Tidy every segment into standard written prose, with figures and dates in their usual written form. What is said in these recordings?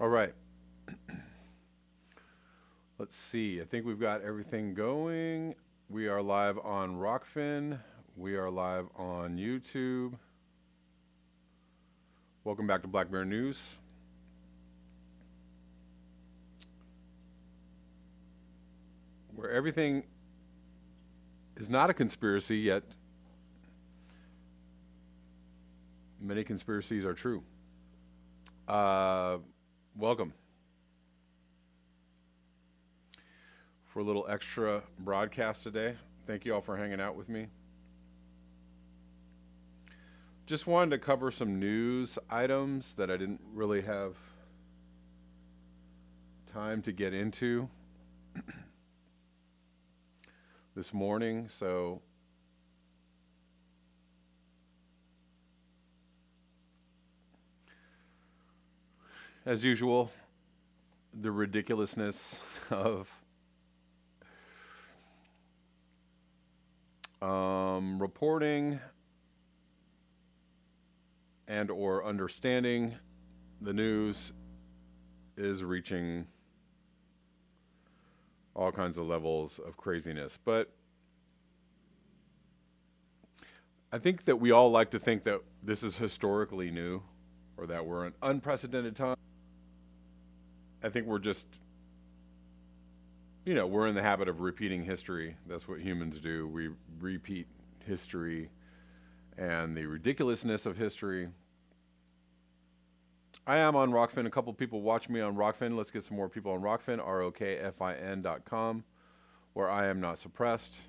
All right. Let's see. I think we've got everything going. We are live on Rockfin. We are live on YouTube. Welcome back to Black Bear News. Where everything is not a conspiracy, yet many conspiracies are true. Welcome. For a little extra broadcast today. Thank you all for hanging out with me. Just wanted to cover some news items that I didn't really have time to get into this morning. So as usual, the ridiculousness of reporting and or understanding the news is reaching all kinds of levels of craziness. But I think that we all like to think that this is historically new or that we're in unprecedented time. I think we're just, we're in the habit of repeating history. That's what humans do. We repeat history and the ridiculousness of history. I am on Rockfin. A couple people watch me on Rockfin. Let's get some more people on Rockfin, ROKFIN.com, where I am not suppressed.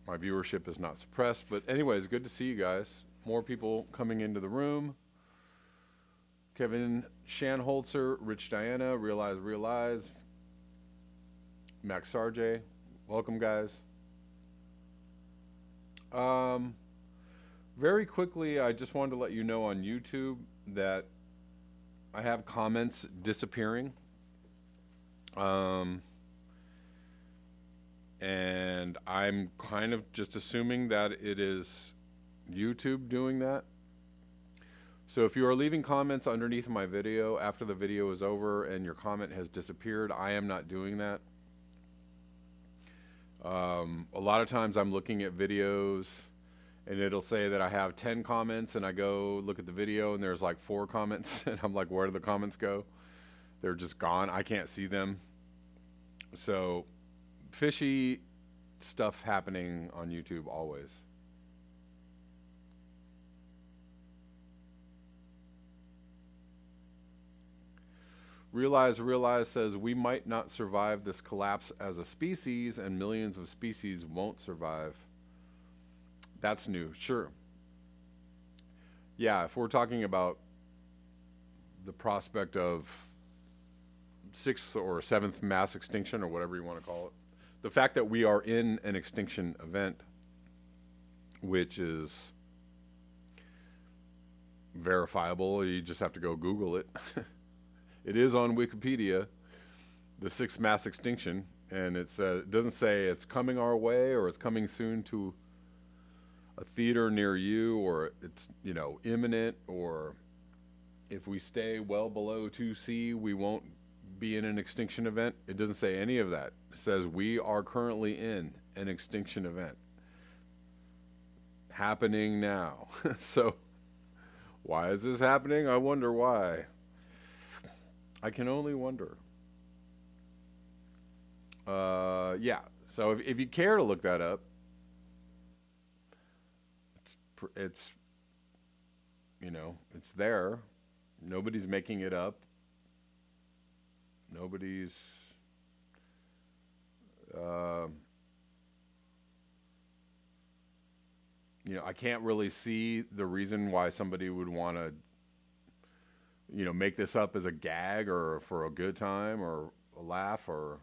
My viewership is not suppressed. But anyways, good to see you guys. More people coming into the room. Kevin Shanholzer, Rich Diana, Realize, Max Sarjay. Welcome, guys. Very quickly, I just wanted to let you know on YouTube that I have comments disappearing. And I'm kind of just assuming that it is YouTube doing that. So if you are leaving comments underneath my video after the video is over and your comment has disappeared, I am not doing that. A lot of times I'm looking at videos and it'll say that I have 10 comments and I go look at the video and there's like 4 comments and I'm like, where did the comments go? They're just gone. I can't see them. So fishy stuff happening on YouTube always. Realize says we might not survive this collapse as a species and millions of species won't survive. That's new, sure. Yeah, if we're talking about the prospect of 6th or 7th mass extinction or whatever you want to call it, the fact that we are in an extinction event, which is verifiable, you just have to go Google it. It is on Wikipedia, the 6th mass extinction, and it doesn't say it's coming our way or it's coming soon to a theater near you or it's, imminent, or if we stay well below 2C, we won't be in an extinction event. It doesn't say any of that. It says we are currently in an extinction event happening now. So why is this happening? I wonder why. I can only wonder. Yeah. So if you care to look that up, it's it's there. Nobody's making it up. Nobody's I can't really see the reason why somebody would want to make this up as a gag or for a good time or a laugh or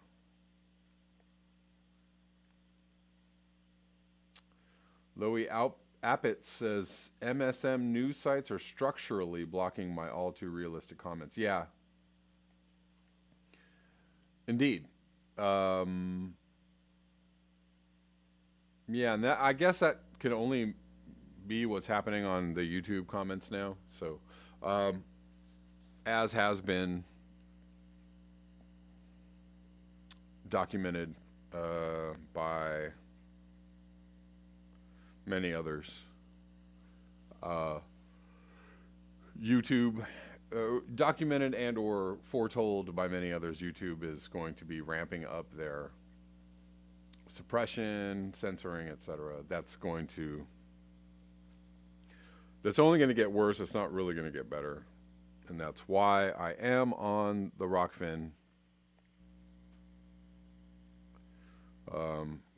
Louis Appett says MSM news sites are structurally blocking my all too realistic comments. Yeah. Indeed. Yeah, and that, I guess that could only be what's happening on the YouTube comments now. So, as has been documented by many others, YouTube, documented and or foretold by many others, YouTube is going to be ramping up their suppression, censoring, etc. That's only going to get worse. It's not really going to get better. And that's why I am on the Rockfin.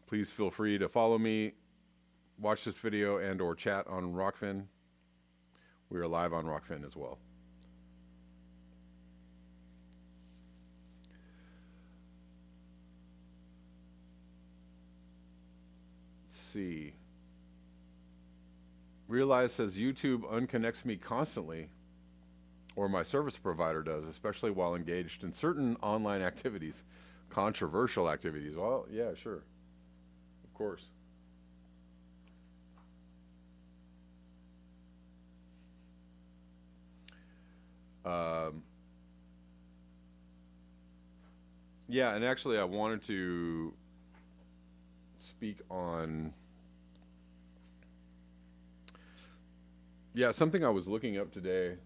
Please feel free to follow me, watch this video, and or chat on Rockfin. We are live on Rockfin as well. Let's see. Realize says YouTube unconnects me constantly, or my service provider does, especially while engaged in certain online activities, controversial activities. Well, yeah, sure. Of course. Yeah, and actually I wanted to speak on something I was looking up today.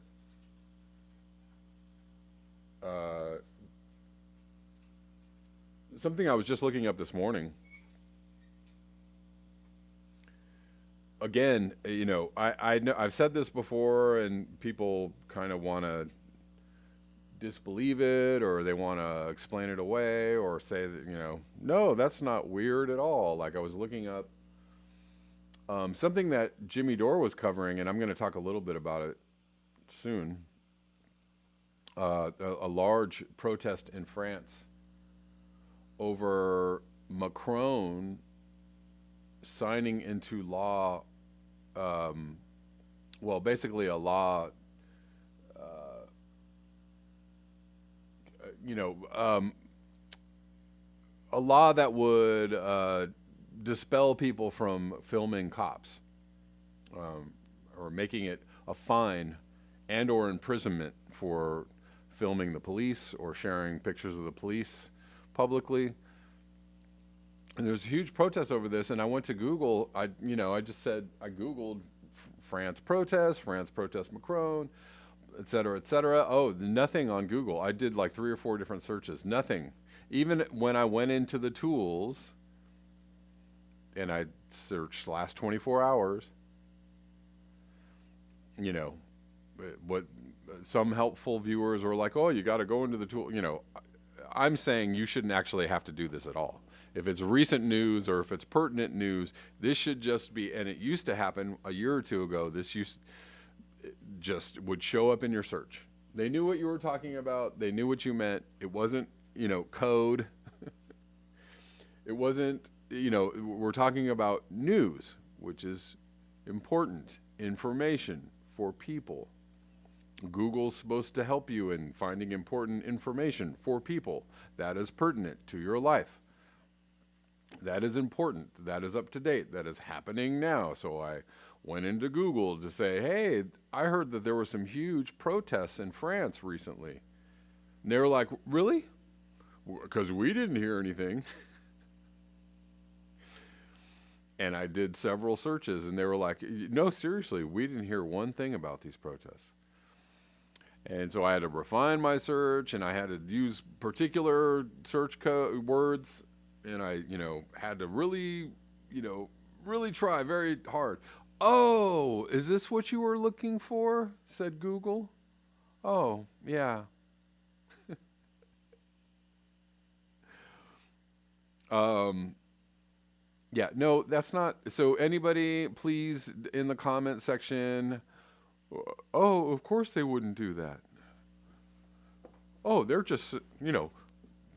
Something I was just looking up this morning. Again, you know, I know I've said this before, and people kind of want to disbelieve it, or they want to explain it away, or say that, you know, no, that's not weird at all. Like, I was looking up something that Jimmy Dore was covering, and I'm going to talk a little bit about it soon. A large protest in France over Macron signing into law, well, basically a law, a law that would dispel people from filming cops, or making it a fine and or imprisonment for filming the police or sharing pictures of the police publicly. And there's a huge protest over this, and I went to Google. I Googled France protest Macron, et cetera, et cetera. Oh, nothing on Google. I did like 3 or 4 different searches. Nothing. Even when I went into the tools and I searched last 24 hours, you know, what some helpful viewers were like, oh, you got to go into the tool. You know, I'm saying you shouldn't actually have to do this at all. If it's recent news or if it's pertinent news, this should just be, and it used to happen a year or two ago, this just would show up in your search. They knew what you were talking about. They knew what you meant. It wasn't, you know, code. It wasn't, you know, we're talking about news, which is important information for people. Google's supposed to help you in finding important information for people that is pertinent to your life. That is important. That is up to date. That is happening now. So I went into Google to say, hey, I heard that there were some huge protests in France recently. And they were like, really? Because we didn't hear anything. And I did several searches, and they were like, no, seriously, we didn't hear one thing about these protests. And so I had to refine my search, and I had to use particular search words, and I, you know, had to really, you know, really try very hard. Oh, is this what you were looking for? Said Google. Oh, yeah. Yeah, no, that's not. So anybody, please, in the comment section, oh, of course they wouldn't do that. Oh, they're just, you know,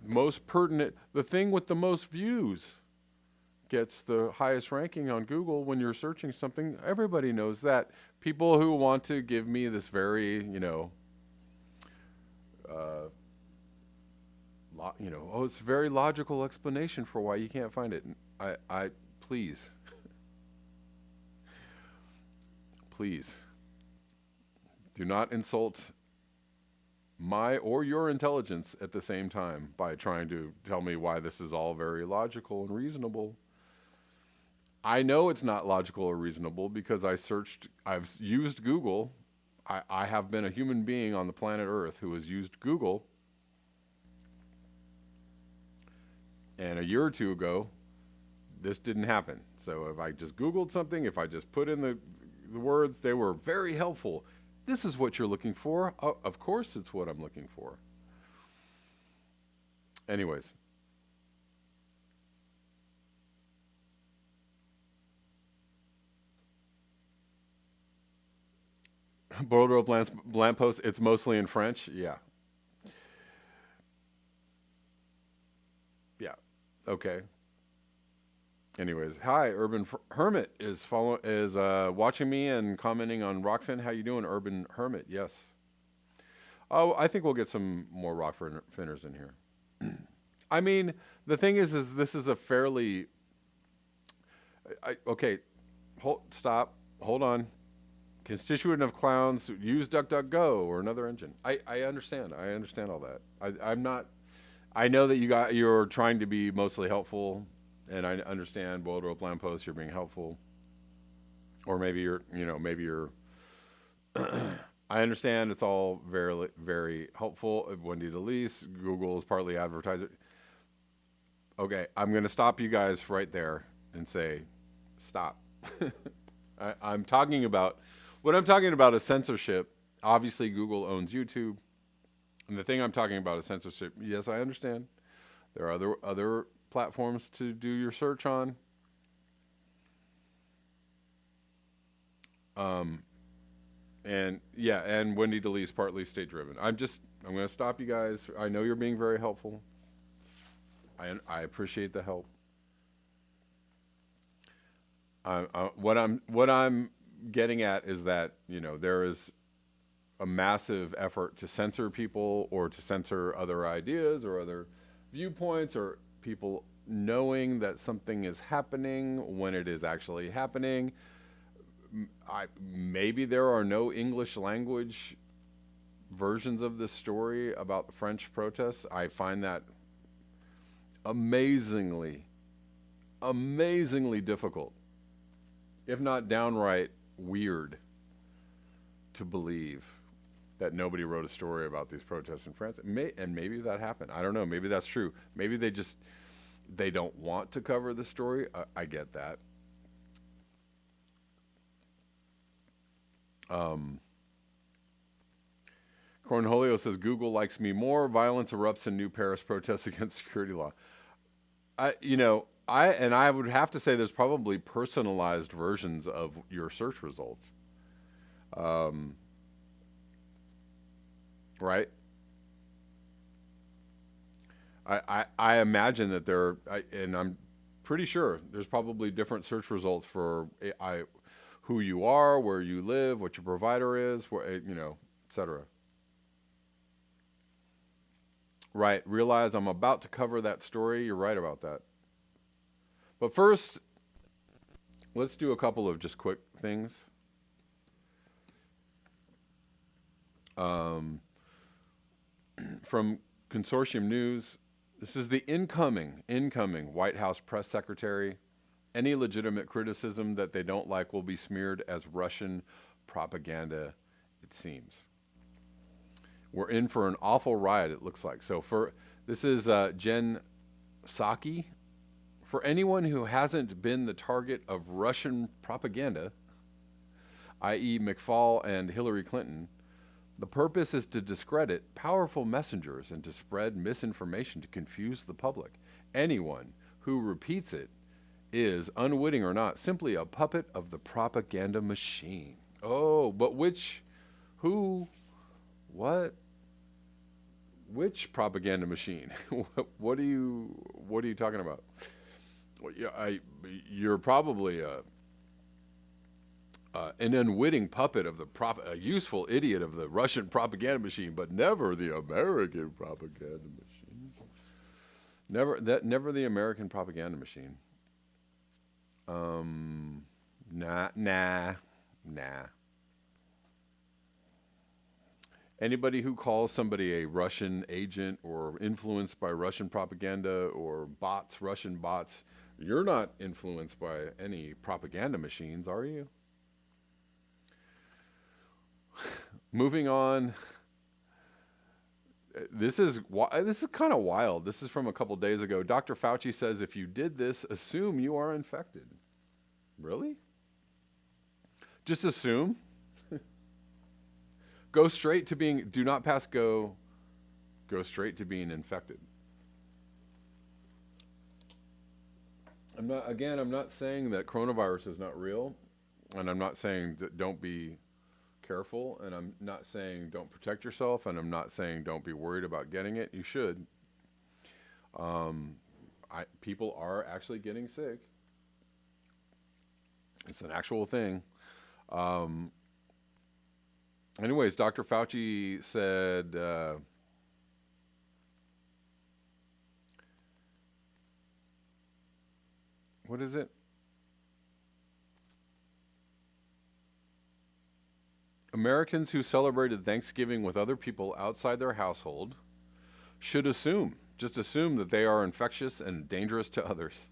most pertinent. The thing with the most views gets the highest ranking on Google when you're searching something. Everybody knows that. People who want to give me this very, you know, oh, it's a very logical explanation for why you can't find it. I please. please do not insult my or your intelligence at the same time by trying to tell me why this is all very logical and reasonable. I know it's not logical or reasonable because I've used Google. I have been a human being on the planet Earth who has used Google. And a year or two ago, this didn't happen. So if I just Googled something, if I just put in the words, they were very helpful. This is what you're looking for. Oh, of course it's what I'm looking for. Anyways. Bordeaux lamppost, it's mostly in French? Yeah. Yeah. Okay. Anyways, hi, Urban Hermit is watching me and commenting on Rockfin. How you doing, Urban Hermit? Yes. Oh, I think we'll get some more Rockfinners in here. I mean, the thing is this is a fairly... okay, stop, hold on. Constituent of clowns, use DuckDuckGo or another engine. I understand. I understand all that. I'm not... I know that you're trying to be mostly helpful, and I understand Boiled Rope Lamppost, you're being helpful. Or maybe you're... I understand it's all very, very helpful. Wendy DeLeese, Google is partly advertiser. Okay, I'm going to stop you guys right there and say, stop. I'm talking about... What I'm talking about is censorship. Obviously, Google owns YouTube. And the thing I'm talking about is censorship. Yes, I understand. There are other platforms to do your search on. And yeah, and Wendy DeLeese partly state driven. I'm going to stop you guys. I know you're being very helpful. I appreciate the help. What I'm getting at is that, there is a massive effort to censor people or to censor other ideas or other viewpoints or people knowing that something is happening when it is actually happening. Maybe there are no English language versions of this story about the French protests. I find that amazingly difficult, if not downright weird, to believe that nobody wrote a story about these protests in France. And maybe that happened. I don't know. Maybe that's true. Maybe they don't want to cover the story. I get that. Cornholio says, Google likes me more. Violence erupts in New Paris protests against security law. I would have to say there's probably personalized versions of your search results. Right? I imagine that and I'm pretty sure there's probably different search results for who you are, where you live, what your provider is, et cetera. Right. Realize I'm about to cover that story. You're right about that. But first, let's do a couple of just quick things. From Consortium News, this is the incoming White House press secretary. Any legitimate criticism that they don't like will be smeared as Russian propaganda, it seems. We're in for an awful riot, it looks like. So this is Jen Psaki. For anyone who hasn't been the target of Russian propaganda, i.e. McFaul and Hillary Clinton, the purpose is to discredit powerful messengers and to spread misinformation to confuse the public. Anyone who repeats it is, unwitting or not, simply a puppet of the propaganda machine. Oh, but which propaganda machine? What are you talking about? Well, yeah, you're probably an unwitting puppet of a useful idiot of the Russian propaganda machine, but never the American propaganda machine. Never the American propaganda machine. Nah. Anybody who calls somebody a Russian agent or influenced by Russian propaganda or bots, Russian bots, you're not influenced by any propaganda machines, are you? Moving on. This is kind of wild. This is from a couple days ago. Dr. Fauci says if you did this, assume you are infected. Really? Just assume? Go straight to being, do not pass go, go straight to being infected. I'm not saying that coronavirus is not real, and I'm not saying that don't be careful, and I'm not saying don't protect yourself, and I'm not saying don't be worried about getting it. You should. People are actually getting sick. It's an actual thing. Anyways, Dr. Fauci said, what is it? Americans who celebrated Thanksgiving with other people outside their household should just assume that they are infectious and dangerous to others.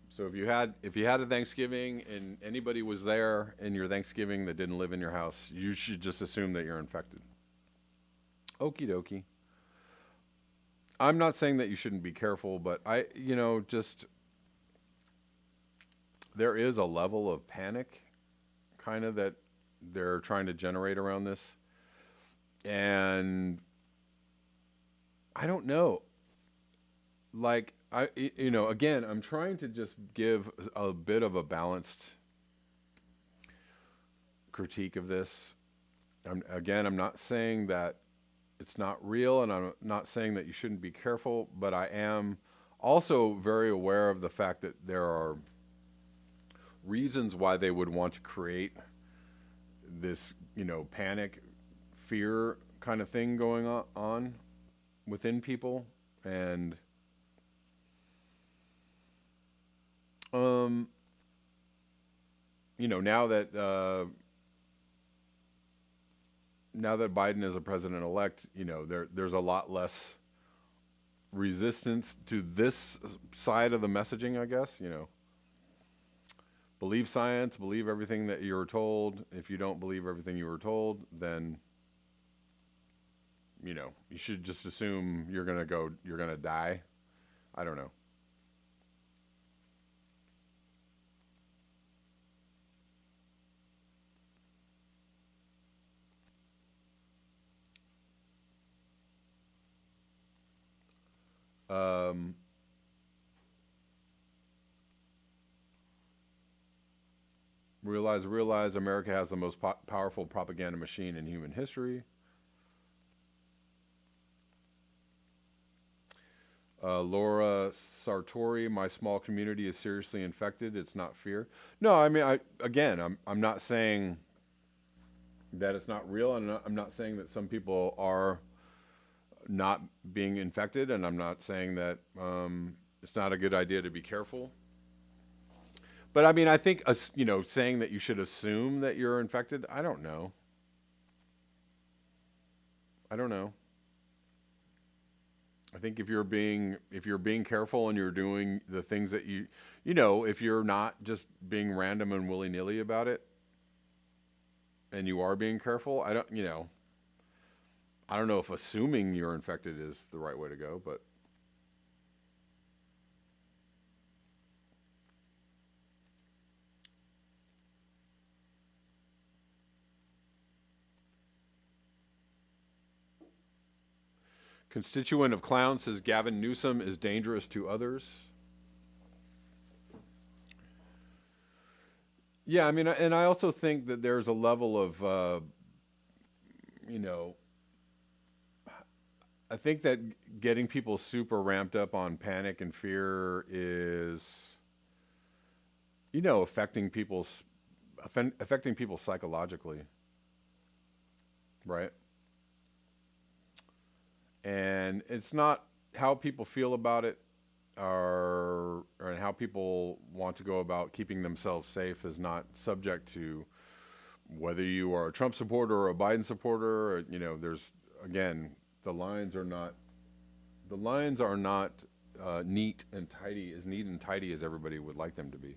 So if you had a Thanksgiving and anybody was there in your Thanksgiving that didn't live in your house, you should just assume that you're infected. Okie dokie. I'm not saying that you shouldn't be careful, but there is a level of panic kind of that they're trying to generate around this. And I don't know. Like, again, I'm trying to just give a bit of a balanced critique of this. I'm not saying that it's not real, and I'm not saying that you shouldn't be careful, but I am also very aware of the fact that there are reasons why they would want to create this, panic, fear kind of thing going on within people. And now that Biden is a president-elect, there's a lot less resistance to this side of the messaging, I guess. Believe science, believe everything that you're told. If you don't believe everything you were told, then you should just assume you're gonna die. I don't know. Realize America has the most powerful propaganda machine in human history. Laura Sartori, my small community is seriously infected. It's not fear. No, I mean, I'm not saying that it's not real, and I'm not saying that some people are not being infected, and I'm not saying that it's not a good idea to be careful. But I mean, I think saying that you should assume that you're infected, I don't know. I think if you're being careful and you're doing the things that if you're not just being random and willy-nilly about it, and you are being careful, I don't know if assuming you're infected is the right way to go, but constituent of clown says Gavin Newsom is dangerous to others. Yeah, I mean, and I also think that there's a level of, I think that getting people super ramped up on panic and fear is, affecting people psychologically, right? And it's not how people feel about it, or how people want to go about keeping themselves safe is not subject to whether you are a Trump supporter or a Biden supporter, there's, again, the lines are not neat and tidy as everybody would like them to be.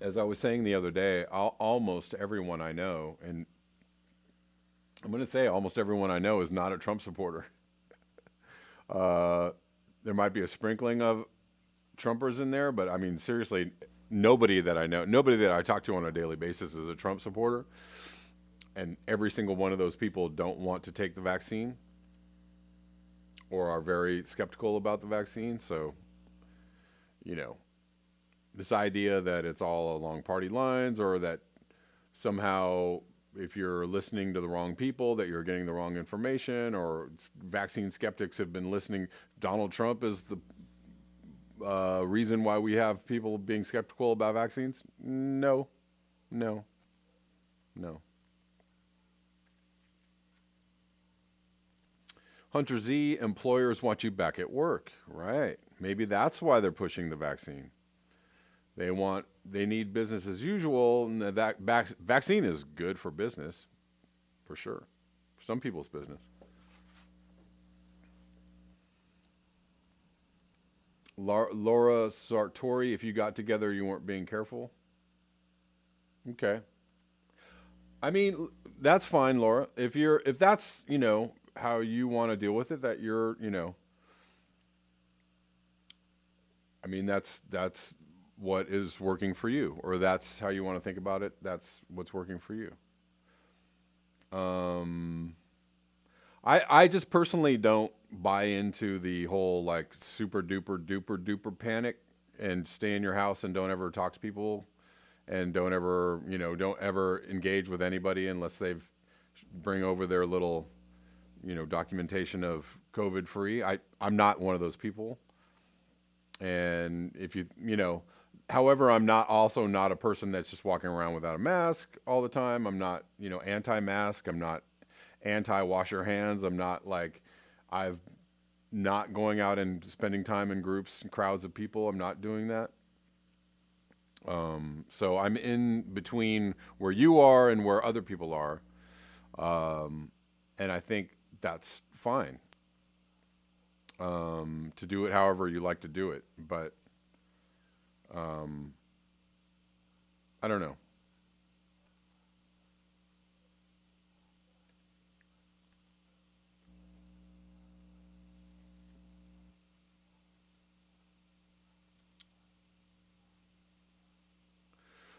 As I was saying the other day, almost everyone I know, and I'm going to say almost everyone I know, is not a Trump supporter. There might be a sprinkling of Trumpers in there, but I mean, seriously, nobody that I know, nobody that I talk to on a daily basis is a Trump supporter. And every single one of those people don't want to take the vaccine or are very skeptical about the vaccine. So, this idea that it's all along party lines, or that somehow if you're listening to the wrong people that you're getting the wrong information, or vaccine skeptics have been listening, Donald Trump is the reason why we have people being skeptical about vaccines. No. Hunter Z, employers want you back at work. Right. Maybe that's why they're pushing the vaccine. They need business as usual, and that vaccine is good for business, for sure. For some people's business. Laura Sartori, if you got together, you weren't being careful. Okay. I mean, that's fine, Laura. If that's, how you want to deal with it, that you're, I mean, that's what is working for you, or that's how you want to think about it. That's what's working for you. I just personally don't buy into the whole like super duper panic and stay in your house and don't ever talk to people and don't ever engage with anybody unless they've bring over their little, documentation of COVID free. I'm not one of those people. And if however, I'm not a person that's just walking around without a mask all the time. I'm not, anti-mask. I'm not anti-wash your hands. I'm not I've not going out and spending time in groups and crowds of people. I'm not doing that. So I'm in between where you are and where other people are. And I think that's fine. To do it however you like to do it. But, I don't know.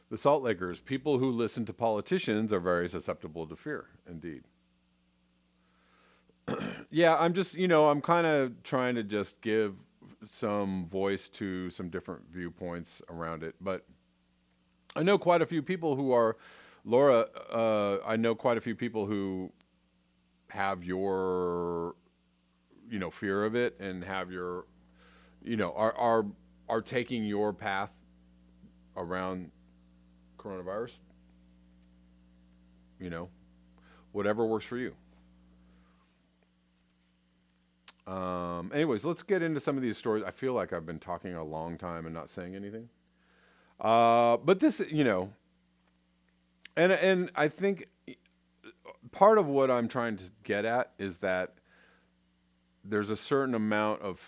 The Salt Lakers, people who listen to politicians are very susceptible to fear, indeed. Yeah, I'm just, I'm kind of trying to just give some voice to some different viewpoints around it. But I know quite a few people who are, Laura, I know quite a few people who have your, fear of it and have your, are taking your path around coronavirus, whatever works for you. Anyways, let's get into some of these stories. I feel like I've been talking a long time and not saying anything. But this, and I think part of what I'm trying to get at is that there's a certain amount of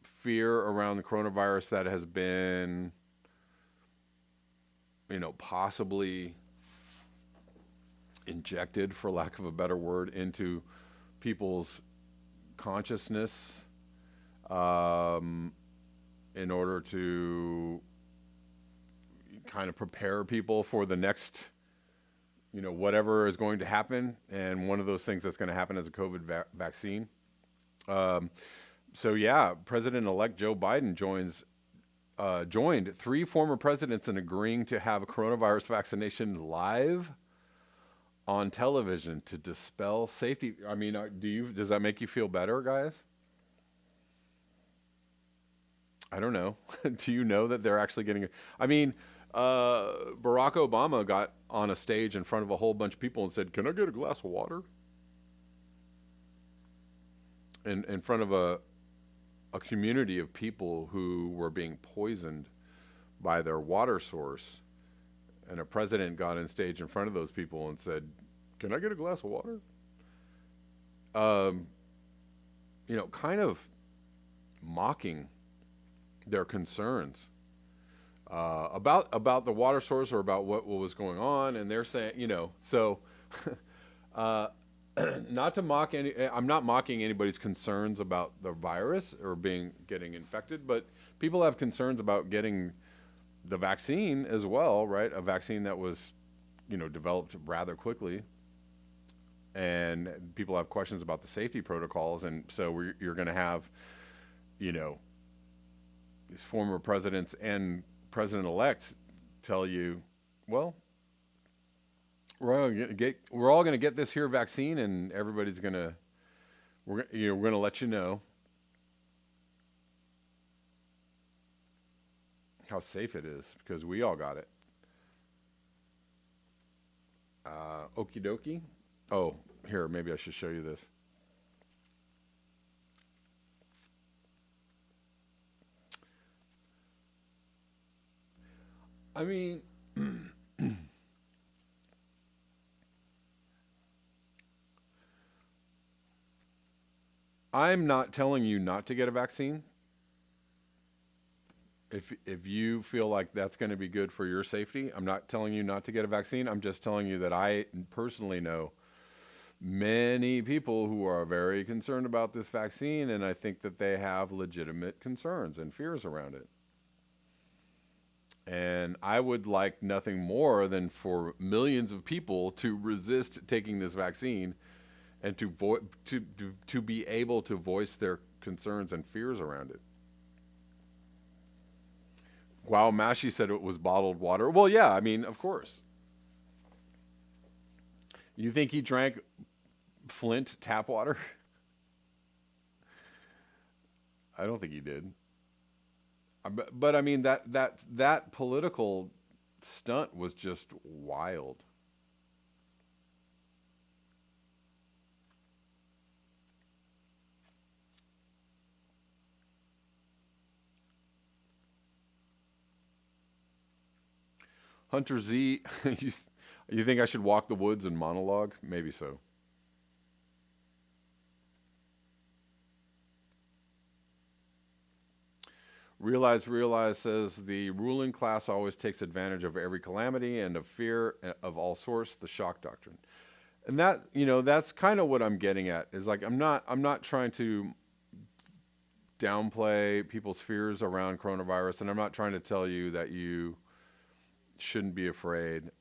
fear around the coronavirus that has been, possibly injected, for lack of a better word, into people's consciousness in order to kind of prepare people for the next, whatever is going to happen. And one of those things that's going to happen is a COVID vaccine. So yeah, President-elect Joe Biden joined 3 former presidents in agreeing to have a coronavirus vaccination live on television to dispel safety. I mean, does that make you feel better, guys? I don't know. Do you know that they're actually getting Barack Obama got on a stage in front of a whole bunch of people and said, "Can I get a glass of water?" In front of a community of people who were being poisoned by their water source, and a president got on stage in front of those people and said, "Can I get a glass of water?" Kind of mocking their concerns about the water source or about what was going on, and they're saying, so not to mock I'm not mocking anybody's concerns about the virus or getting infected, but people have concerns about getting the vaccine as well, right? A vaccine that was, developed rather quickly, and people have questions about the safety protocols, and so you're going to have, these former presidents and president-elects tell you, well, we're all going to get this here vaccine, and everybody's going to, we're going to let you know how safe it is because we all got it. Okie dokie. Oh, here, maybe I should show you this. I mean, I'm not telling you not to get a vaccine. If you feel like that's going to be good for your safety, I'm not telling you not to get a vaccine. I'm just telling you that I personally know many people who are very concerned about this vaccine, and I think that they have legitimate concerns and fears around it. And I would like nothing more than for millions of people to resist taking this vaccine and to be able to voice their concerns and fears around it. Wow, Mashi said it was bottled water. Well, yeah, I mean, of course. You think he drank Flint tap water? I don't think he did. But I mean, that political stunt was just wild. Hunter Z, you think I should walk the woods and monologue? Maybe so. Realize says the ruling class always takes advantage of every calamity and of fear of all sorts, the shock doctrine. And that, that's kind of what I'm getting at is like, I'm not trying to downplay people's fears around coronavirus, and I'm not trying to tell you that you shouldn't be afraid.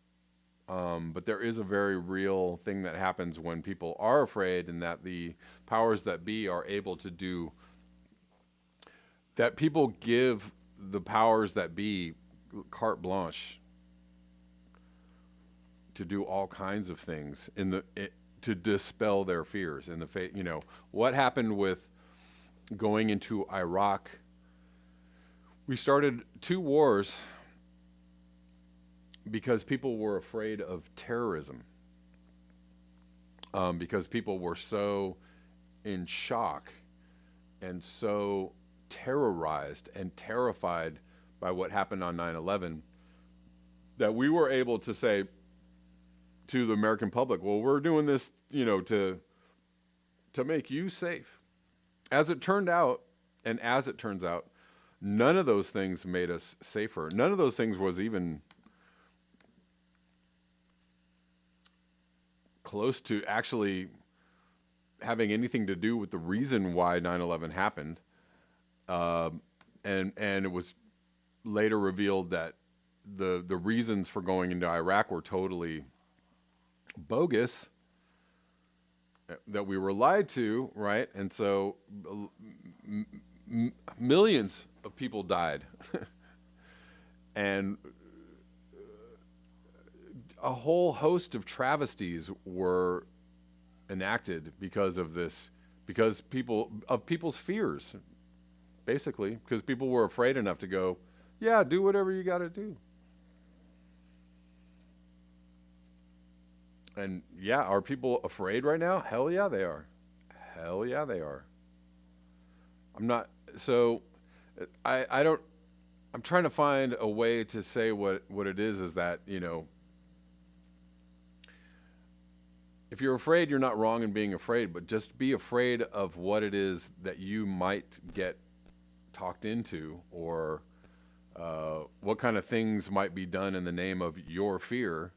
But there is a very real thing that happens when people are afraid, and that the powers that be are able to do, that people give the powers that be carte blanche to do all kinds of things to dispel their fears in the what happened with going into Iraq. We started 2 wars because people were afraid of terrorism, because people were so in shock and so terrorized and terrified by what happened on 9/11 that we were able to say to the American public, well, we're doing this, to make you safe. As it turned out, and as it turns out, none of those things made us safer. None of those things was even close to actually having anything to do with the reason why 9/11 happened. And it was later revealed that the reasons for going into Iraq were totally bogus, that we were lied to, right? And so millions of people died. And a whole host of travesties were enacted because of this, because people's fears, basically, because people were afraid enough to go, yeah, do whatever you got to do. And yeah, are people afraid right now? Hell yeah, they are. Hell yeah, they are. I'm not, so I don't, I'm trying to find a way to say what it is that, if you're afraid, you're not wrong in being afraid, but just be afraid of what it is that you might get talked into, or what kind of things might be done in the name of your fear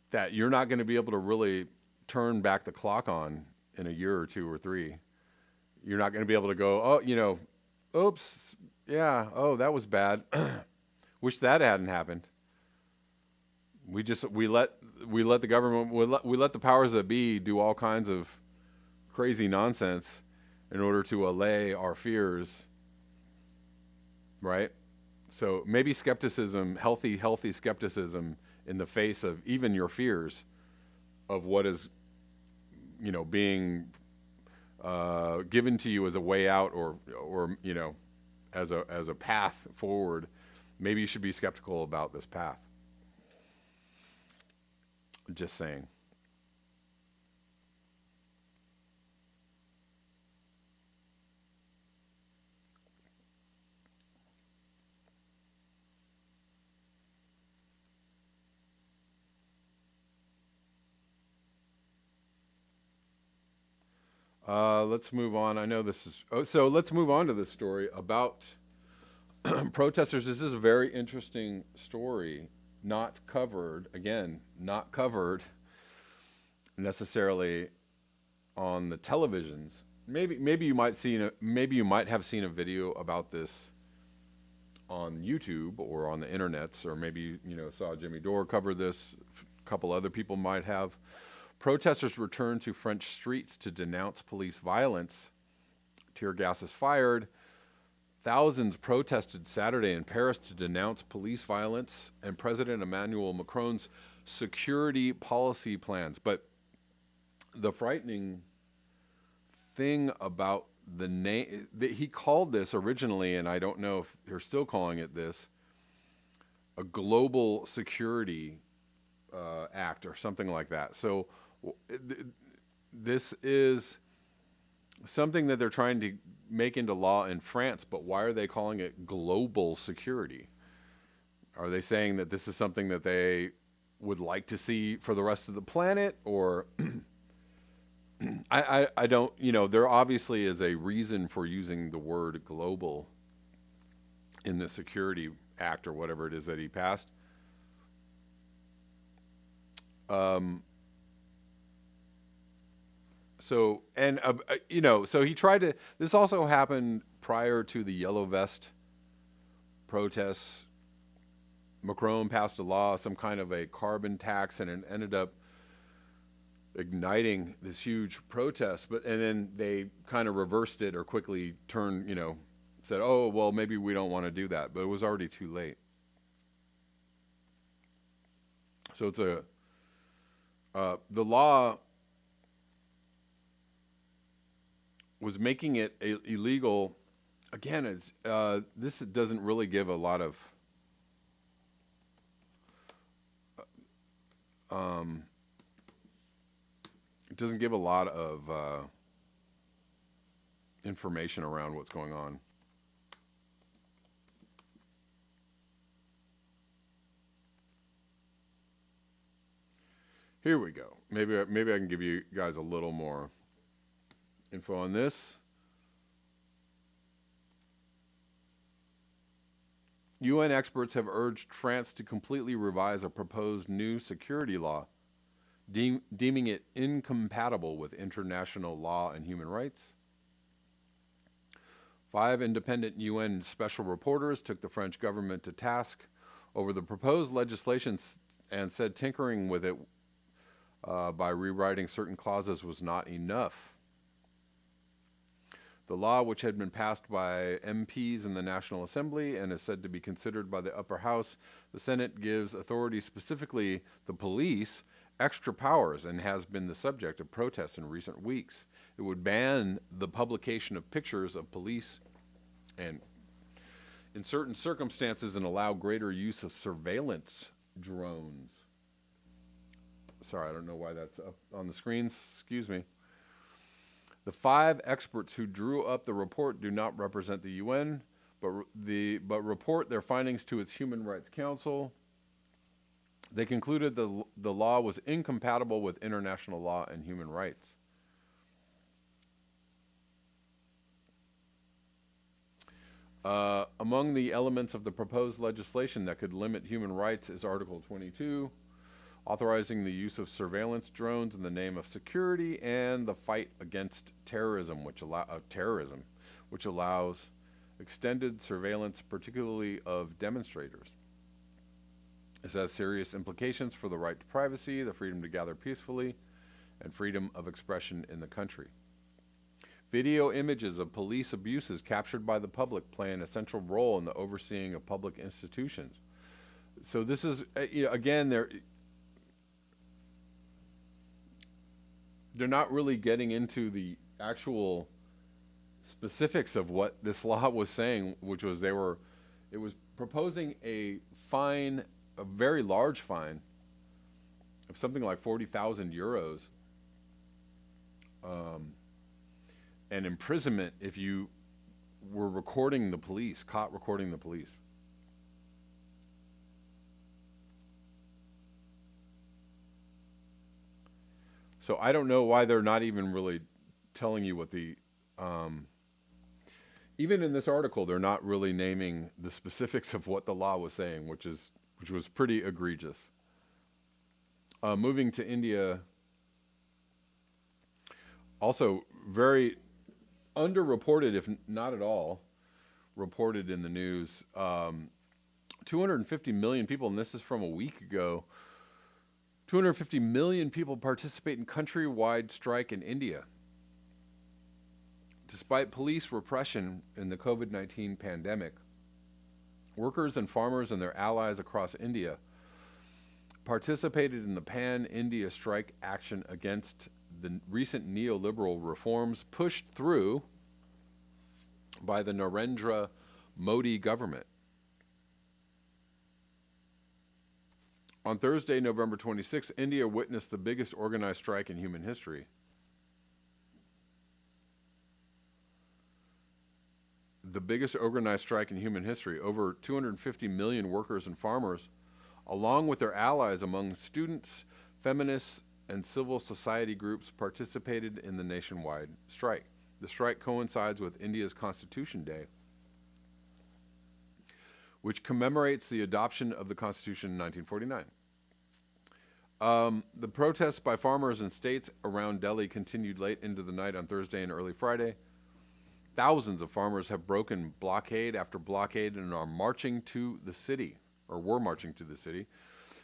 that you're not going to be able to really turn back the clock on in a year or two or three. You're not going to be able to go, oh, oops, yeah, oh, that was bad. Wish that hadn't happened. We let the government, we let the powers that be do all kinds of crazy nonsense in order to allay our fears, right? So maybe skepticism, healthy skepticism in the face of even your fears of what is, being given to you as a way out, or as a path forward. Maybe you should be skeptical about this path. Just saying. Let's move on. I know this is... so let's move on to this story about protesters. This is a very interesting story. Not covered necessarily on the televisions. Maybe you might have seen a video about this on YouTube or on the internets, or maybe saw Jimmy Dore cover this. A couple other people might have. Protesters returned to French streets to denounce police violence. Tear gas is fired. Thousands protested Saturday in Paris to denounce police violence and President Emmanuel Macron's security policy plans. But the frightening thing about the name, he called this originally, and I don't know if they're still calling it this, a global security act or something like that. So this is something that they're trying to make into law in France, but why are they calling it global security? Are they saying that this is something that they would like to see for the rest of the planet? Or I don't, there obviously is a reason for using the word global in the Security Act or whatever it is that he passed. So he tried to, this also happened prior to the Yellow Vest protests. Macron passed a law, some kind of a carbon tax, and it ended up igniting this huge protest. And then they kind of reversed it, or quickly turned, said, oh, well, maybe we don't want to do that. But it was already too late. So it's the law was making it illegal. Again, this doesn't really give a lot of it doesn't give a lot of information around what's going on. Here we go. Maybe I can give you guys a little more info on this. UN experts have urged France to completely revise a proposed new security law, deeming it incompatible with international law and human rights. 5 independent UN special reporters took the French government to task over the proposed legislation and said tinkering with it by rewriting certain clauses was not enough. The law, which had been passed by MPs in the National Assembly and is said to be considered by the upper house, the Senate gives authorities, specifically the police, extra powers and has been the subject of protests in recent weeks. It would ban the publication of pictures of police and, in certain circumstances, and allow greater use of surveillance drones. Sorry, I don't know why that's up on the screens. Excuse me. The 5 experts who drew up the report do not represent the UN, but report their findings to its Human Rights Council. They concluded the law was incompatible with international law and human rights. Among the elements of the proposed legislation that could limit human rights is Article 22, authorizing the use of surveillance drones in the name of security and the fight against terrorism, which allows extended surveillance, particularly of demonstrators. This has serious implications for the right to privacy, the freedom to gather peacefully, and freedom of expression in the country. Video images of police abuses captured by the public play an essential role in the overseeing of public institutions. So this is, again, they're not really getting into the actual specifics of what this law was saying, which was it was proposing a fine, a very large fine of something like 40,000 euros, and imprisonment if you were recording the police, caught recording the police. So I don't know why they're not even really telling you what the, even in this article, they're not really naming the specifics of what the law was saying, which was pretty egregious. Moving to India, also very underreported, if not at all, reported in the news. 250 million people, and this is from a week ago, 250 million people participate in countrywide strike in India. Despite police repression in the COVID-19 pandemic, workers and farmers and their allies across India participated in the pan-India strike action against the recent neoliberal reforms pushed through by the Narendra Modi government. On Thursday, November 26, India witnessed the biggest organized strike in human history. The biggest organized strike in human history. Over 250 million workers and farmers, along with their allies among students, feminists, and civil society groups, participated in the nationwide strike. The strike coincides with India's Constitution Day, which commemorates the adoption of the Constitution in 1949. The protests by farmers in states around Delhi continued late into the night on Thursday and early Friday. Thousands of farmers have broken blockade after blockade and are marching to the city, or were marching to the city.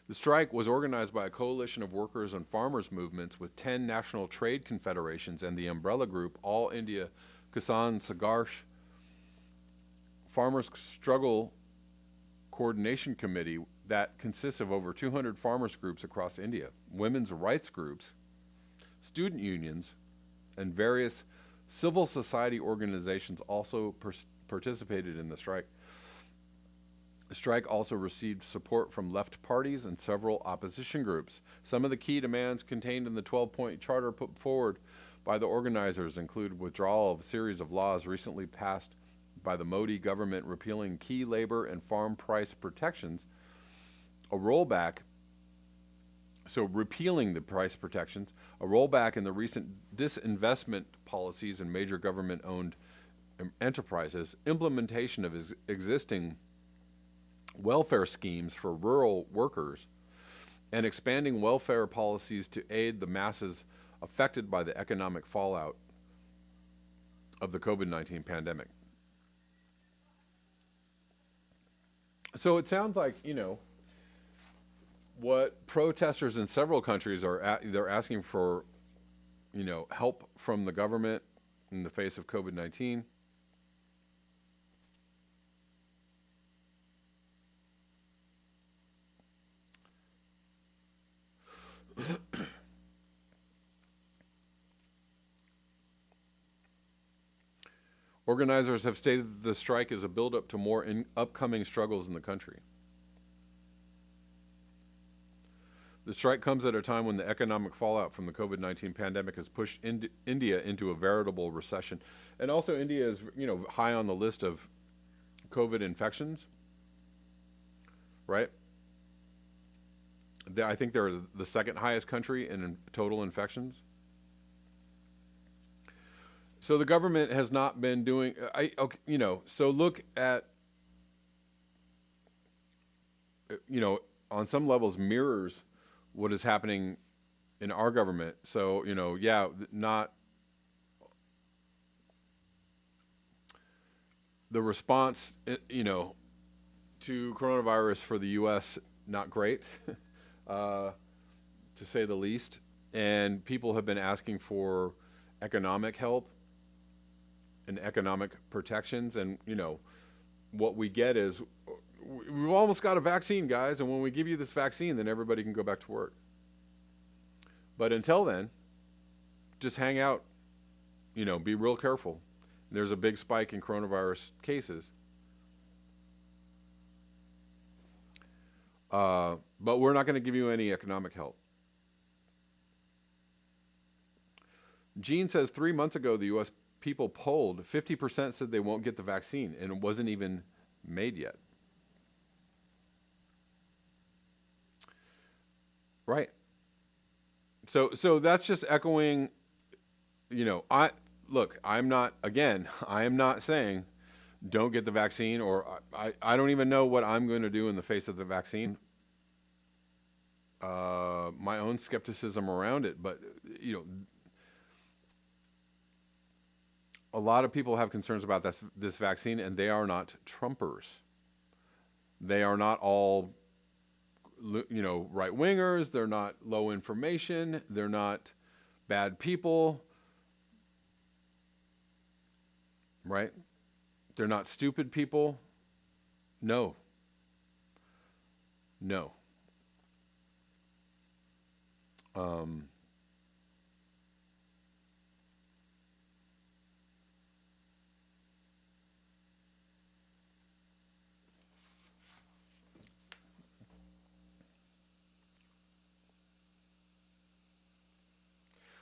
The strike was organized by a coalition of workers and farmers movements with 10 national trade confederations and the umbrella group All India Kisan Sangharsh Farmers Struggle Coordination Committee that consists of over 200 farmers groups across India, women's rights groups, student unions, and various civil society organizations also participated in the strike. The strike also received support from left parties and several opposition groups. Some of the key demands contained in the 12-point charter put forward by the organizers include withdrawal of a series of laws recently passed by the Modi government repealing key labor and farm price protections, repealing the price protections, a rollback in the recent disinvestment policies in major government-owned enterprises, implementation of existing welfare schemes for rural workers, and expanding welfare policies to aid the masses affected by the economic fallout of the COVID-19 pandemic. So it sounds like, what protesters in several countries they're asking for, help from the government in the face of COVID-19. Organizers have stated that the strike is a buildup to more upcoming struggles in the country. The strike comes at a time when the economic fallout from the COVID-19 pandemic has pushed India into a veritable recession. And also India is, high on the list of COVID infections, right? I think they're the second highest country in total infections. So the government has not been doing, so look at, on some levels mirrors what is happening in our government. So, not the response, to coronavirus for the U.S., not great, to say the least. And people have been asking for economic help and economic protections. And, what we get is, we've almost got a vaccine, guys, and when we give you this vaccine, then everybody can go back to work. But until then, just hang out, be real careful. There's a big spike in coronavirus cases. But we're not going to give you any economic help. Gene says 3 months ago, the U.S. people polled, 50% said they won't get the vaccine, and it wasn't even made yet. Right. So that's just echoing, I am not saying don't get the vaccine, or I don't even know what I'm going to do in the face of the vaccine. My own skepticism around it, but, a lot of people have concerns about this vaccine, and they are not Trumpers. They are not all right-wingers. They're not low information. They're not bad people, right? They're not stupid people. No.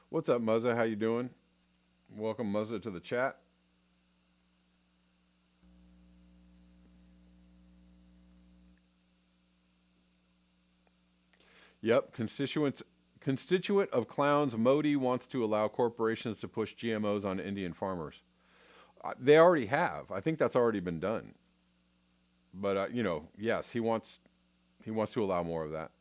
What's up, Muzza? How you doing? Welcome, Muzza, to the chat. Yep, constituent of clowns, Modi wants to allow corporations to push GMOs on Indian farmers. They already have. I think that's already been done. But yes, he wants to allow more of that.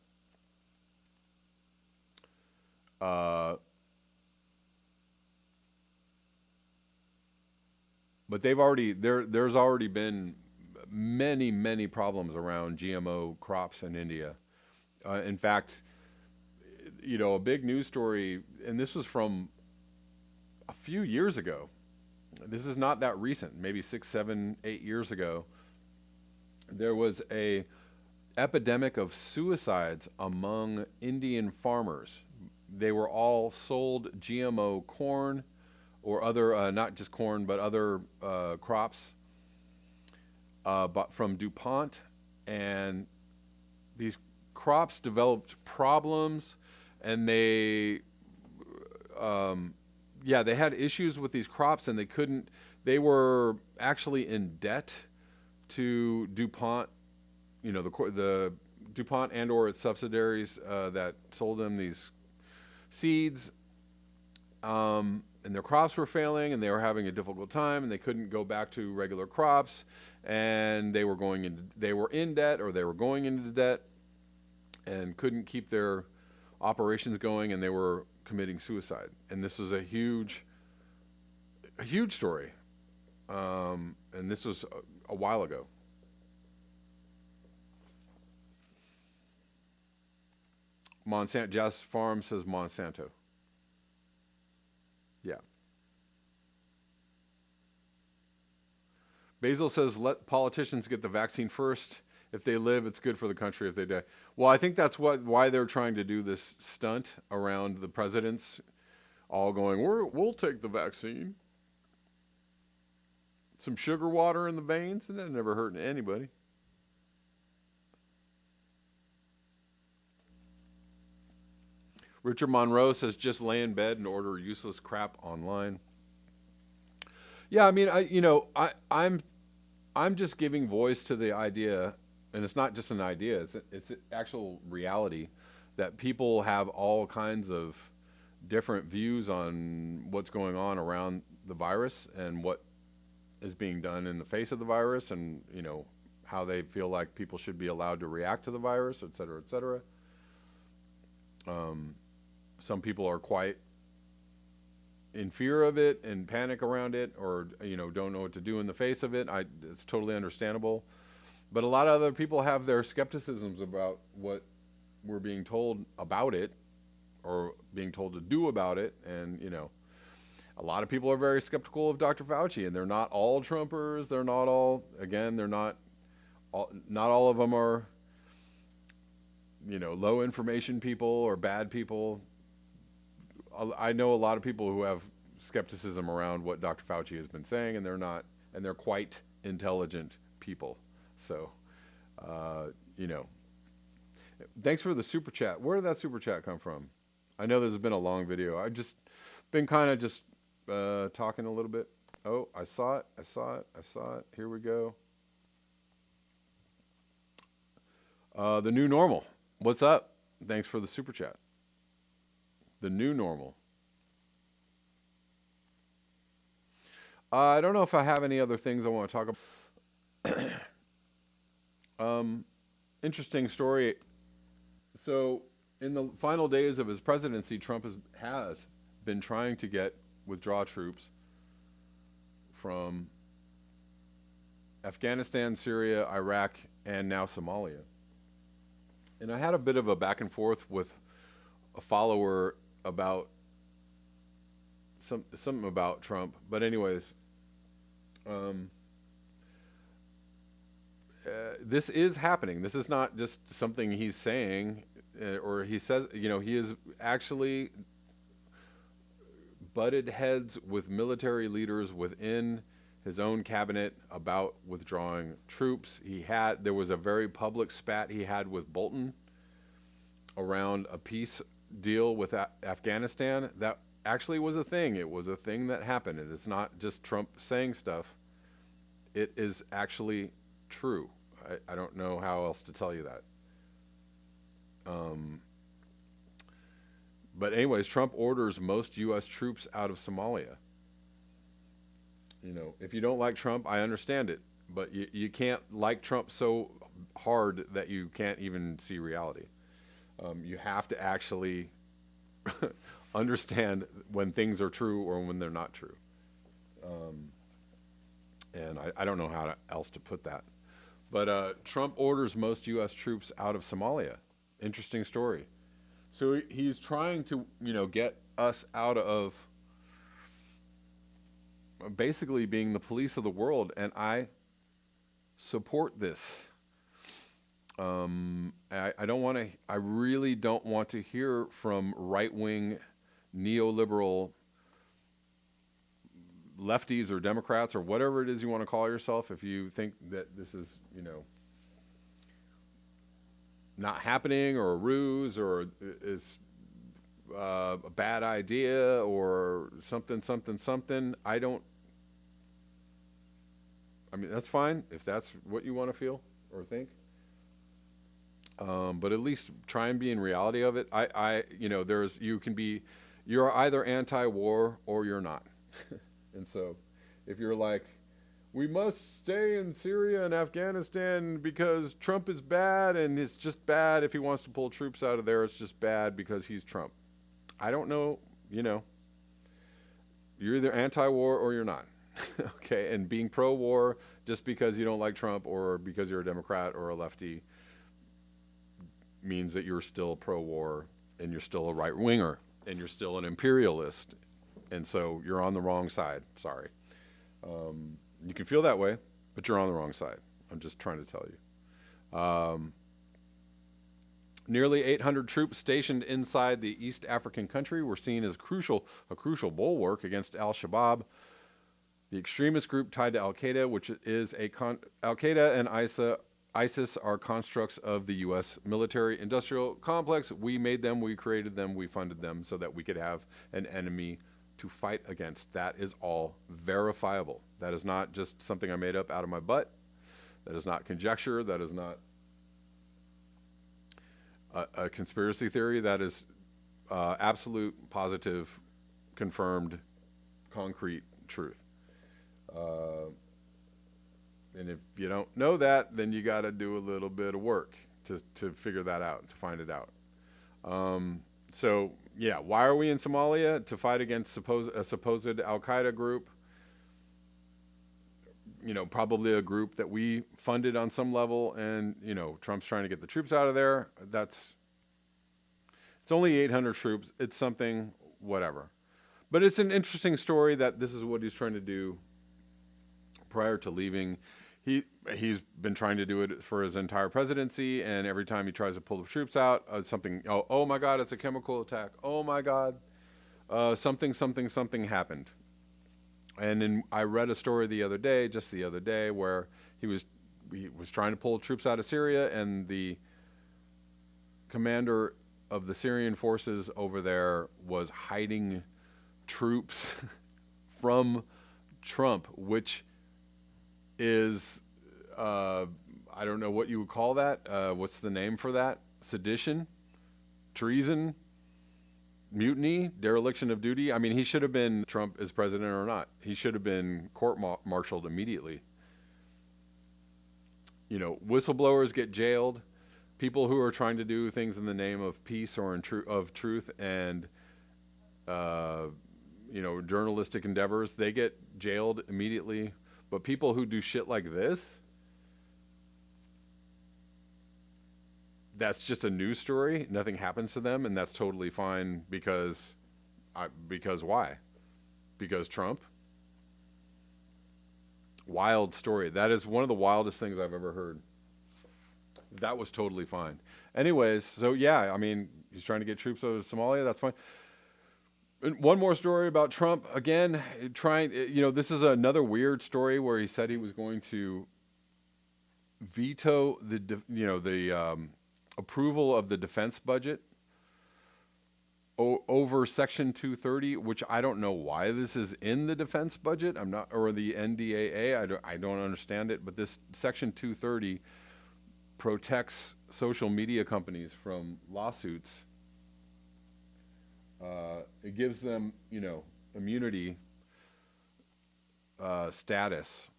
But there's already been many problems around GMO crops in India. In fact, a big news story, and this was from a few years ago. This is not that recent, maybe 6, 7, 8 years ago. There was a epidemic of suicides among Indian farmers. They were all sold GMO corn or other, not just corn, but other crops but from DuPont. And these crops developed problems, and they had issues with these crops, and they were actually in debt to DuPont, the DuPont and or its subsidiaries that sold them these seeds. And their crops were failing, and they were having a difficult time, and they couldn't go back to regular crops, and they were in debt, or they were going into debt, and couldn't keep their operations going, and they were committing suicide. And this was a huge story. And this was a while ago. Monsanto, Jazz Farm says Monsanto. Yeah. Basil says, let politicians get the vaccine first. If they live, it's good for the country. If they die. Well, I think that's why they're trying to do this stunt around the presidents all going, we'll take the vaccine. Some sugar water in the veins, and that never hurt anybody. Richard Monroe says, just lay in bed and order useless crap online. Yeah, I mean, I'm just giving voice to the idea, and it's not just an idea, it's actual reality, that people have all kinds of different views on what's going on around the virus and what is being done in the face of the virus, and how they feel like people should be allowed to react to the virus, et cetera, et cetera. Some people are quite in fear of it and panic around it, or don't know what to do in the face of it. It's totally understandable. But a lot of other people have their skepticisms about what we're being told about it, or being told to do about it. And a lot of people are very skeptical of Dr. Fauci, and they're not all Trumpers. They're not all, again, they're not all of them are low information people or bad people. I know a lot of people who have skepticism around what Dr. Fauci has been saying, and they're quite intelligent people. So, thanks for the super chat. Where did that super chat come from? I know this has been a long video. I've just been kind of just talking a little bit. Oh, I saw it. Here we go. The new normal. What's up? Thanks for the super chat. The new normal. I don't know if I have any other things I want to talk about. Interesting story. So, in the final days of his presidency, Trump has been trying to withdraw troops from Afghanistan, Syria, Iraq, and now Somalia. And I had a bit of a back and forth with a follower about something about Trump. But anyways, this is happening. This is not just something he's saying, or he says, he is actually butted heads with military leaders within his own cabinet about withdrawing troops. There was a very public spat he had with Bolton around a peace deal with Afghanistan. That actually was a thing. It was a thing that happened. It is not just Trump saying stuff. It is actually true. I don't know how else to tell you that. But anyways, Trump orders most U.S. troops out of Somalia. If you don't like Trump, I understand it. But you can't like Trump so hard that you can't even see reality. You have to actually understand when things are true or when they're not true. And I don't know how else to put that. But Trump orders most U.S. troops out of Somalia. Interesting story. So he's trying to, get us out of basically being the police of the world, and I support this. I really don't want to hear from right-wing neoliberal lefties or Democrats or whatever it is you want to call yourself, if you think that this is, not happening, or a ruse, or is a bad idea, or something. That's fine if that's what you want to feel or think. But at least try and be in reality of it. You're either anti-war or you're not. And so if you're like, we must stay in Syria and Afghanistan because Trump is bad, and it's just bad if he wants to pull troops out of there, it's just bad because he's Trump. I don't know, you're either anti-war or you're not. Okay, and being pro-war just because you don't like Trump or because you're a Democrat or a lefty means that you're still pro-war, and you're still a right-winger, and you're still an imperialist, and so you're on the wrong side. Sorry. You can feel that way, but you're on the wrong side. I'm just trying to tell you. Nearly 800 troops stationed inside the East African country were seen as a crucial bulwark against al-Shabaab, the extremist group tied to Al-Qaeda, which is Al-Qaeda and ISIS are constructs of the U.S. military-industrial complex. We made them, we created them, we funded them so that we could have an enemy to fight against. That is all verifiable. That is not just something I made up out of my butt. That is not conjecture. That is not a conspiracy theory. That is absolute, positive, confirmed, concrete truth. And if you don't know that, then you got to do a little bit of work to figure that out, to find it out. So, yeah, why are we in Somalia? To fight against a supposed Al-Qaeda group. You know, probably a group that we funded on some level, and, you know, Trump's trying to get the troops out of there. It's only 800 troops. It's something, whatever. But it's an interesting story that this is what he's trying to do prior to leaving. He's been trying to do it for his entire presidency, and every time he tries to pull the troops out, oh my God, it's a chemical attack. Oh my God, something happened. And I read a story just the other day, where he was trying to pull troops out of Syria, and the commander of the Syrian forces over there was hiding troops from Trump, which is, I don't know what you would call that. What's the name for that? Sedition? Treason? Mutiny? Dereliction of duty? I mean, he should have been, Trump is president or not, he should have been court-martialed immediately. You know, whistleblowers get jailed. People who are trying to do things in the name of peace or of truth and, you know, journalistic endeavors, they get jailed immediately. But people who do shit like this, that's just a news story. Nothing happens to them, and that's totally fine because why? Because Trump? Wild story. That is one of the wildest things I've ever heard. That was totally fine. Anyways, so yeah, I mean, he's trying to get troops out of Somalia. That's fine. And one more story about Trump. Again, this is another weird story where he said he was going to veto the approval of the defense budget over Section 230, which I don't know why this is in the defense budget. Or the NDAA. I don't understand it. But this Section 230 protects social media companies from lawsuits. It gives them, immunity status.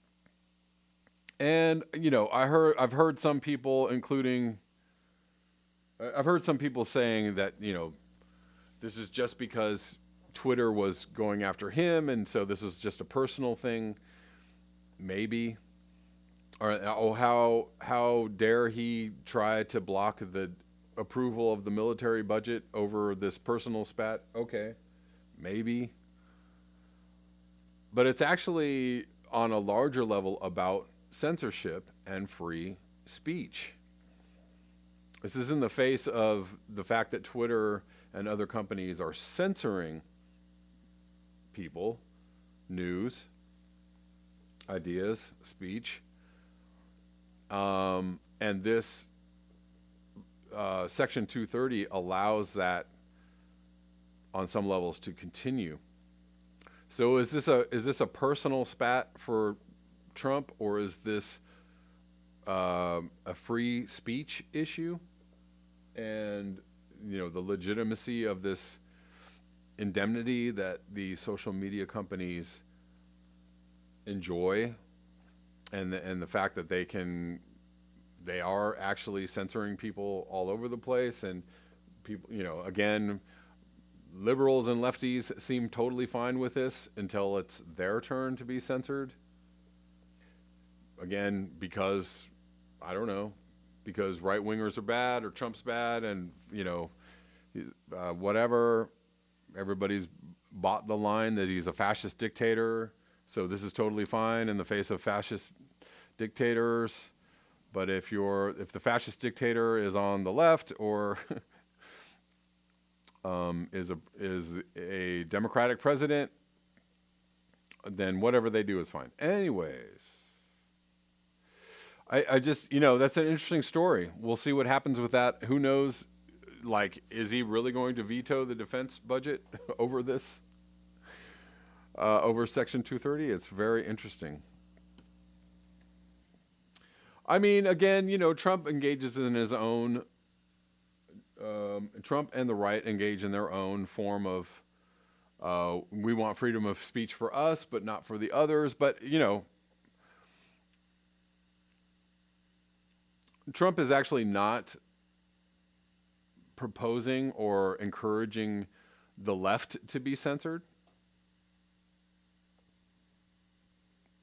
And, I've heard some people saying that, this is just because Twitter was going after him, and so this is just a personal thing. Maybe. Or how dare he try to block the approval of the military budget over this personal spat? Okay, maybe. But it's actually on a larger level about censorship and free speech. This is in the face of the fact that Twitter and other companies are censoring people, news, ideas, speech. And this Section 230 allows that on some levels to continue. So is this a personal spat for Trump, or is this a free speech issue? And the legitimacy of this indemnity that the social media companies enjoy, and the fact that they are actually censoring people all over the place, and people, again, liberals and lefties seem totally fine with this until it's their turn to be censored. Again, because I don't know, because right-wingers are bad or Trump's bad, and whatever. Everybody's bought the line that he's a fascist dictator, so this is totally fine in the face of fascist dictators. But if the fascist dictator is on the left, or is a Democratic president, then whatever they do is fine. Anyways, I just, you know, that's an interesting story. We'll see what happens with that. Who knows? Like, is he really going to veto the defense budget over this, over Section 230? It's very interesting. I mean, again, you know, Trump engages in his own, Trump and the right engage in their own form of, we want freedom of speech for us, but not for the others. But, you know, Trump is actually not proposing or encouraging the left to be censored.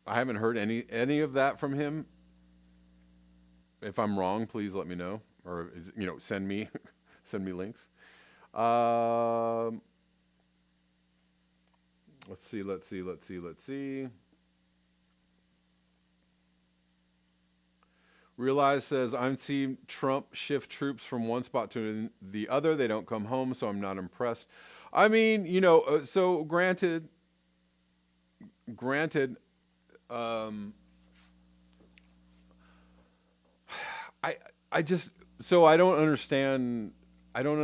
I haven't heard any of that from him. If I'm wrong, please let me know, or, you know, send me send me links. Let's see. Realize says, I'm seeing Trump shift troops from one spot to the other. They don't come home, so I'm not impressed. I mean, you know, so granted, I just, so I don't understand the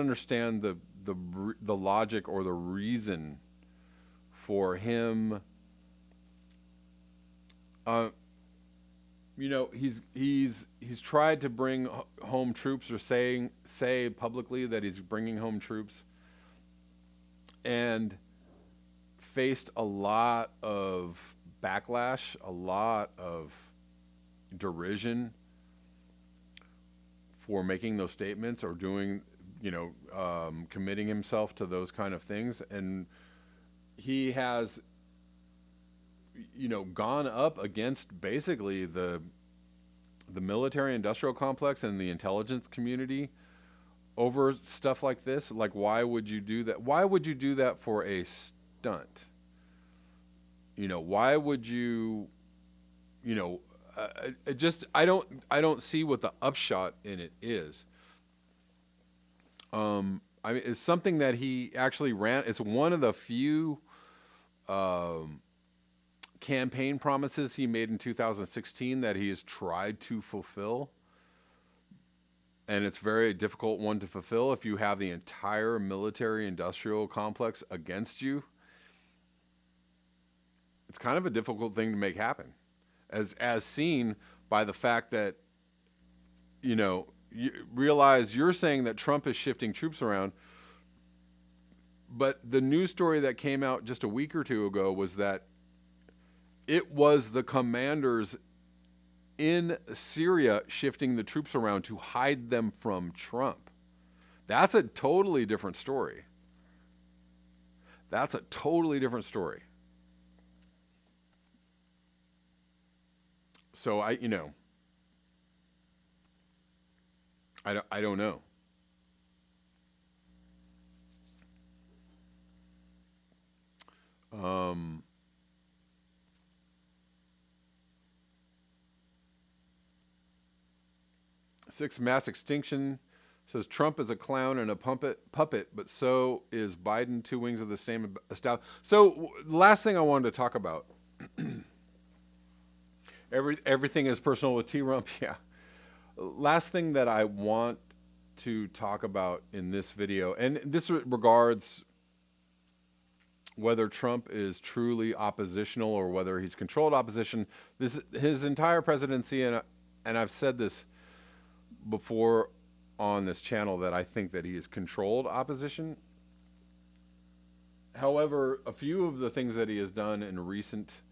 logic or the reason for him. You know, he's tried to bring home troops, or say publicly that he's bringing home troops, and faced a lot of backlash, a lot of derision for making those statements or doing, you know, committing himself to those kind of things. And he has, you know, gone up against basically the military industrial complex and the intelligence community over stuff like this. Like, why would you do that? Why would you do that for a stunt? You know, why would you, you know, I don't see what the upshot in it is. I mean, it's something that he actually ran. It's one of the few campaign promises he made in 2016 that he has tried to fulfill. And it's very difficult one to fulfill if you have the entire military industrial complex against you. It's kind of a difficult thing to make happen, as seen by the fact that, you know, you realize you're saying that Trump is shifting troops around, but the news story that came out just a week or two ago was that it was the commanders in Syria shifting the troops around to hide them from Trump. That's a totally different story. That's a totally different story. So I don't know. Sixth mass extinction says Trump is a clown and a puppet, but so is Biden. Two wings of the same establishment. So last thing I wanted to talk about. Everything is personal with T-Rump. Yeah. Last thing that I want to talk about in this video, and this regards whether Trump is truly oppositional or whether he's controlled opposition. His entire presidency, and I've said this before on this channel, that I think that he has controlled opposition. However, a few of the things that he has done in the recent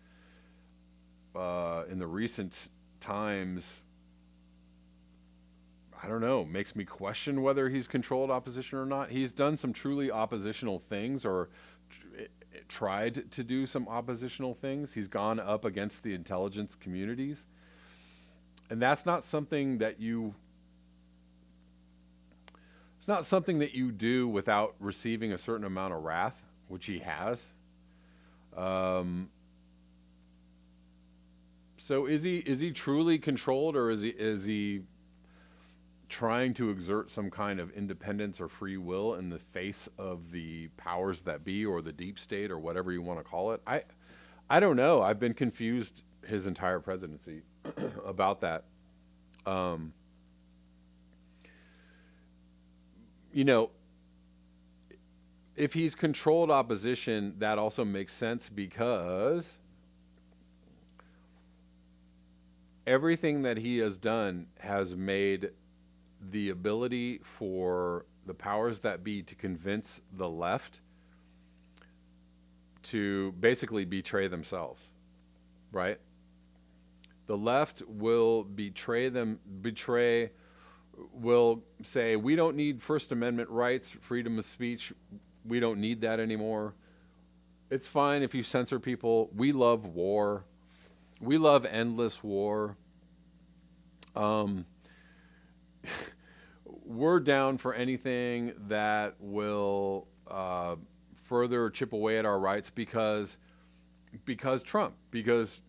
times, I don't know, makes me question whether he's controlled opposition or not. He's done some truly oppositional things, or tried to do some oppositional things. He's gone up against the intelligence communities. And that's not something that it's not something that you do without receiving a certain amount of wrath, which he has. So is he truly controlled, or is he trying to exert some kind of independence or free will in the face of the powers that be, or the deep state, or whatever you want to call it? I don't know. I've been confused his entire presidency about that. Um, you know, if he's controlled opposition, that also makes sense because everything that he has done has made the ability for the powers that be to convince the left to basically betray themselves, right? The left will will say, we don't need First Amendment rights, freedom of speech. We don't need that anymore. It's fine if you censor people. We love war. We love endless war. We're down for anything that will further chip away at our rights because Trump. Because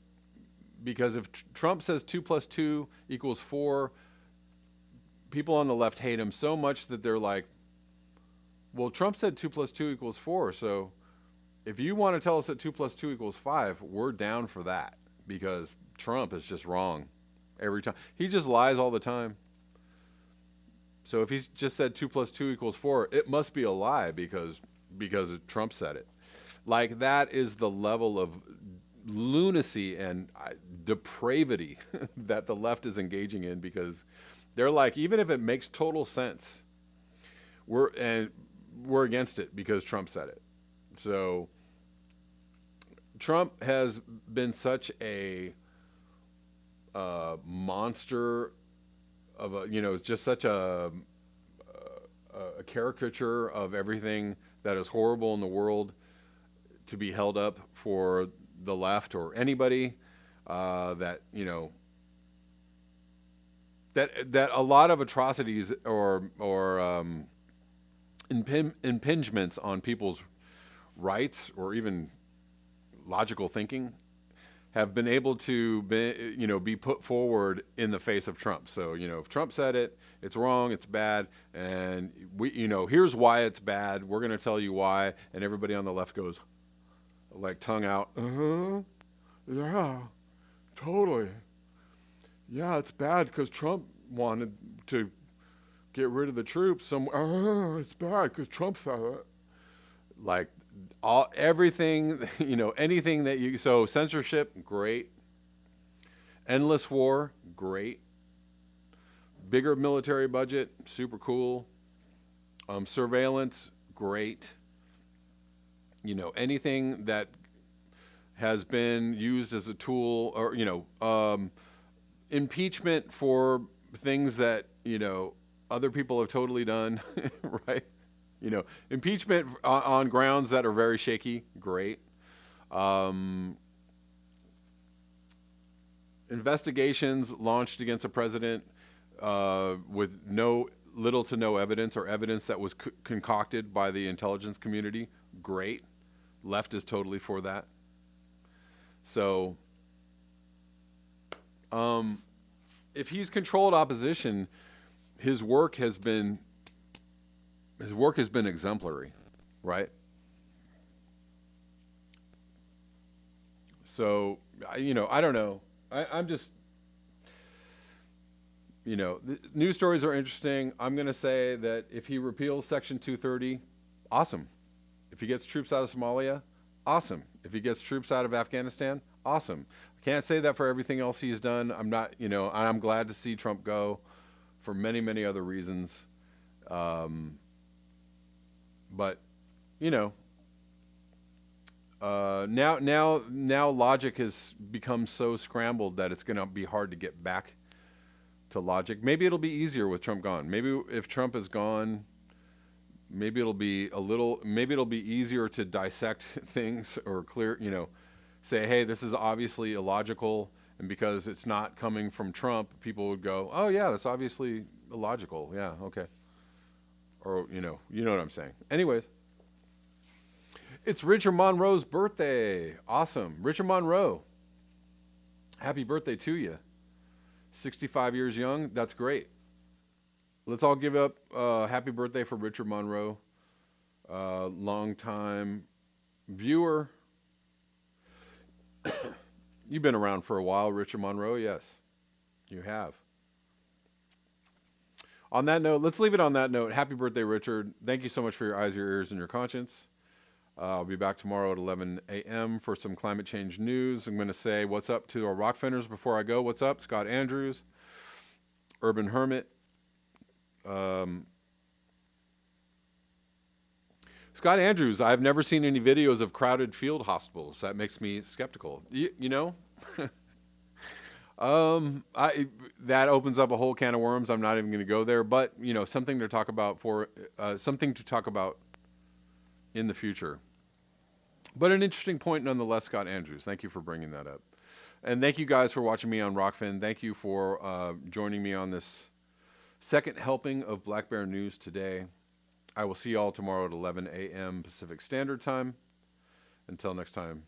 if Trump says 2 + 2 = 4, people on the left hate him so much that they're like, well, Trump said 2 + 2 = 4, so if you want to tell us that 2 + 2 = 5, we're down for that because Trump is just wrong every time. He just lies all the time. So if he's just said 2 + 2 = 4, it must be a lie because Trump said it. Like, that is the level of lunacy and depravity that the left is engaging in, because they're like, even if it makes total sense, we're against it because Trump said it. So Trump has been such a monster of just such a caricature of everything that is horrible in the world to be held up for the left or anybody that that a lot of atrocities or impingements on people's rights or even logical thinking have been able to be put forward in the face of Trump. So, if Trump said it, it's wrong, it's bad, and here's why it's bad. We're going to tell you why. And everybody on the left goes like tongue out. Yeah, totally. Yeah, it's bad because Trump wanted to get rid of the troops. It's bad because Trump said it. Like, everything, anything that so censorship, great. Endless war, great. Bigger military budget, super cool. Surveillance, great. Anything that has been used as a tool, or, impeachment for things that, other people have totally done, right? Impeachment on grounds that are very shaky, great. Investigations launched against a president with little to no evidence, or evidence that was concocted by the intelligence community, great. Left is totally for that. So, if he's controlled opposition, his work has been exemplary, right? So, I don't know. I'm just, the news stories are interesting. I'm going to say that if he repeals Section 230, awesome. If he gets troops out of Somalia, awesome. If he gets troops out of Afghanistan, awesome. I can't say that for everything else he's done. I'm not, I'm glad to see Trump go for many, many other reasons. But, now logic has become so scrambled that it's going to be hard to get back to logic. Maybe it'll be easier with Trump gone. Maybe if Trump is gone, maybe it'll be easier to dissect things or clear, say, hey, this is obviously illogical. And because it's not coming from Trump, people would go, oh yeah, that's obviously illogical. Yeah. Okay. Or, you know what I'm saying. Anyways, it's Richard Monroe's birthday. Awesome. Richard Monroe, happy birthday to you. 65 years young. That's great. Let's all give up happy birthday for Richard Monroe. Long-time viewer. You've been around for a while, Richard Monroe. Yes, you have. On that note, let's leave it on that note. Happy birthday, Richard. Thank you so much for your eyes, your ears, and your conscience. I'll be back tomorrow at 11 a.m. for some climate change news. I'm going to say what's up to our rock fenders before I go. What's up? Scott Andrews, Urban Hermit. Scott Andrews, I've never seen any videos of crowded field hospitals. That makes me skeptical. You know? That opens up a whole can of worms. I'm not even going to go there, but you know, something to talk about in the future. But an interesting point nonetheless, Scott Andrews. Thank you for bringing that up. And thank you guys for watching me on Rockfin. Thank you for joining me on this second helping of Black Bear News today. I will see you all tomorrow at 11 a.m. Pacific Standard Time. Until next time.